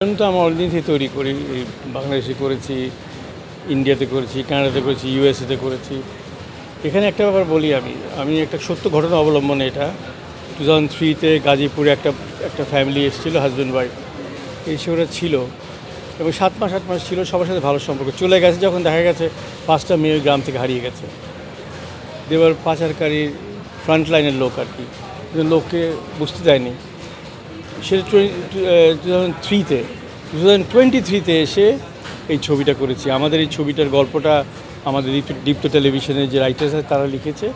আমি তো আমার অনেকদিন থেকে তৈরি করি, বাংলাদেশে করেছি, ইন্ডিয়াতে করেছি, কানাডাতে করেছি, ইউএসএতে করেছি। এখানে একটা ব্যাপার বলি, আমি একটা সত্য ঘটনা অবলম্বনে এটা 2003-তে গাজীপুরে একটা ফ্যামিলি এসেছিলো, হাজব্যান্ড ওয়াইফ এসে ওরা ছিল এবং 7 মাস ছিল, সবার সাথে ভালো সম্পর্ক। চলে গেছে যখন দেখা গেছে 5টা মেয়ে ওই গ্রাম থেকে হারিয়ে গেছে। দেবার পাচারকারী ফ্রন্ট লাইনের লোক আর কি, লোককে বুঝতে দেয়নি। সেটা 2023-তে এসে এই ছবিটা করেছি। আমাদের এই ছবিটার গল্পটা আমাদের দীপ্ত টেলিভিশনের যে রাইটার্স আছে তারা লিখেছে,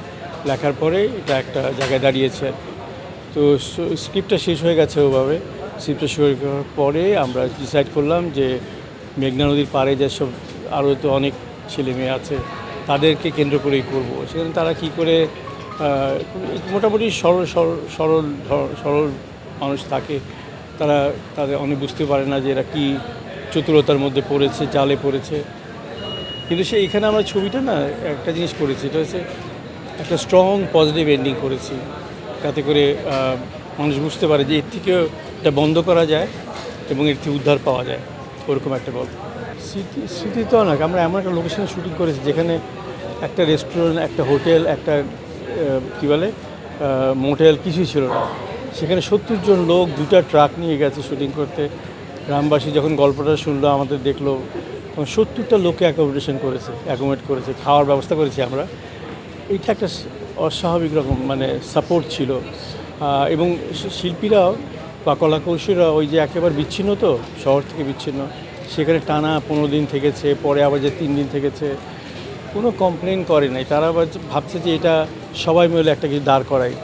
লেখার পরে এটা একটা জায়গায় দাঁড়িয়েছে। তো স্ক্রিপ্টটা শেষ হয়ে গেছে ওভাবে। স্ক্রিপ্টটা শেষ হয়ে যাওয়ার পরে আমরা ডিসাইড করলাম যে মেঘনা নদীর পাড়ে যেসব আরও তো অনেক ছেলে মেয়ে আছে তাদেরকে কেন্দ্র করেই করব। সেখানে তারা কী করে মোটামুটি সরল মানুষ থাকে, তাদের অনেক বুঝতে পারে না যে এরা কী চতুরতার মধ্যে পড়েছে, জালে পড়েছে। কিন্তু এখানে আমরা ছবিটা না একটা জিনিস করেছি, এটা হচ্ছে একটা স্ট্রং পজিটিভ এন্ডিং করেছি, যাতে করে মানুষ বুঝতে পারে যে এর থেকেও এটা বন্ধ করা যায় এবং এর থেকে উদ্ধার পাওয়া যায়, ওরকম একটা গল্প। স্মৃতি তো অনেক। আমরা এমন একটা লোকেশনে শুটিং করেছি যেখানে একটা রেস্টুরেন্ট, একটা হোটেল, একটা কী বলে মোটেল কিছুই ছিল না। সেখানে 70 জন লোক 2টা ট্রাক নিয়ে গেছে শুটিং করতে। গ্রামবাসী যখন গল্পটা শুনলো, আমাদের দেখলো, তখন 70টা লোককে অ্যাকোমোডেট করেছে, খাওয়ার ব্যবস্থা করেছি আমরা। এইটা একটা অস্বাভাবিক রকম মানে সাপোর্ট ছিল। এবং শিল্পীরাও বা কলাকৌশলীরা ওই যে একেবারে বিচ্ছিন্ন, তো শহর থেকে বিচ্ছিন্ন, সেখানে টানা 15 দিন থেকেছে, পরে আবার যে 3 দিন থেকেছে, কোনো কমপ্লেন করে নাই। তারা আবার ভাবছে যে এটা সবাই মিলে একটা কিছু দাঁড় করাই।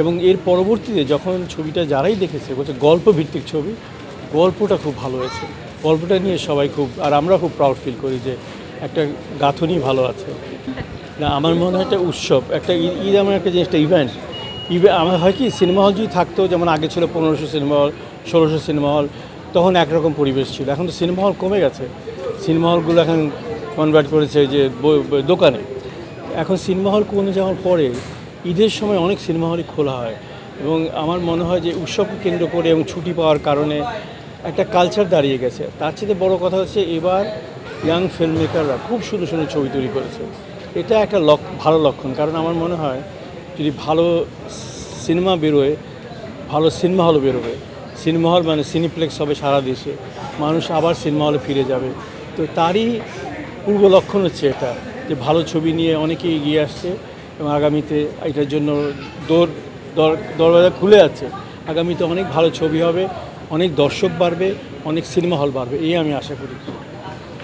এবং এর পরবর্তীতে যখন ছবিটা যারাই দেখেছে বলছে গল্প ভিত্তিক ছবি, গল্পটা খুব ভালো হয়েছে। গল্পটা নিয়ে সবাই খুব, আর আমরা খুব প্রাউড ফিল করি যে একটা গাঁথনি ভালো আছে। না, আমার মনে হয় একটা উৎসব, একটা ঈদ এমন একটা জিনিস, একটা ইভেন্ট। আমার হয় কি, সিনেমা হল যদি থাকতো, যেমন আগে ছিল 1500 সিনেমা হল, 1600 সিনেমা হল, তখন একরকম পরিবেশ ছিল। এখন তো সিনেমা হল কমে গেছে, সিনেমা হলগুলো এখন কনভার্ট করেছে যে দোকানে। এখন সিনেমা হল কমে যাওয়ার পরে ঈদের সময় অনেক সিনেমা হলই খোলা হয় এবং আমার মনে হয় যে উৎসবকে কেন্দ্র করে এবং ছুটি পাওয়ার কারণে একটা কালচার দাঁড়িয়ে গেছে। তার চেয়ে বড় কথা হচ্ছে এবার ইয়াং ফিল্ম মেকাররা খুব সুন্দর সুন্দর ছবি তৈরি করেছে। এটা একটা ভালো লক্ষণ, কারণ আমার মনে হয় যদি ভালো সিনেমা বেরোয়, ভালো সিনেমা হলও বেরোবে। সিনেমা হল মানে সিনিপ্লেক্স হবে সারা দেশে, মানুষ আবার সিনেমা হলে ফিরে যাবে। তো তারই পূর্ব লক্ষণ হচ্ছে এটা, যে ভালো ছবি নিয়ে অনেকেই এগিয়ে আসছে এবং আগামীতে এটার জন্য দরওয়াজা খুলে আছে। আগামীতে অনেক ভালো ছবি হবে, অনেক দর্শক বাড়বে, অনেক সিনেমা হল বাড়বে, এই আমি আশা করি।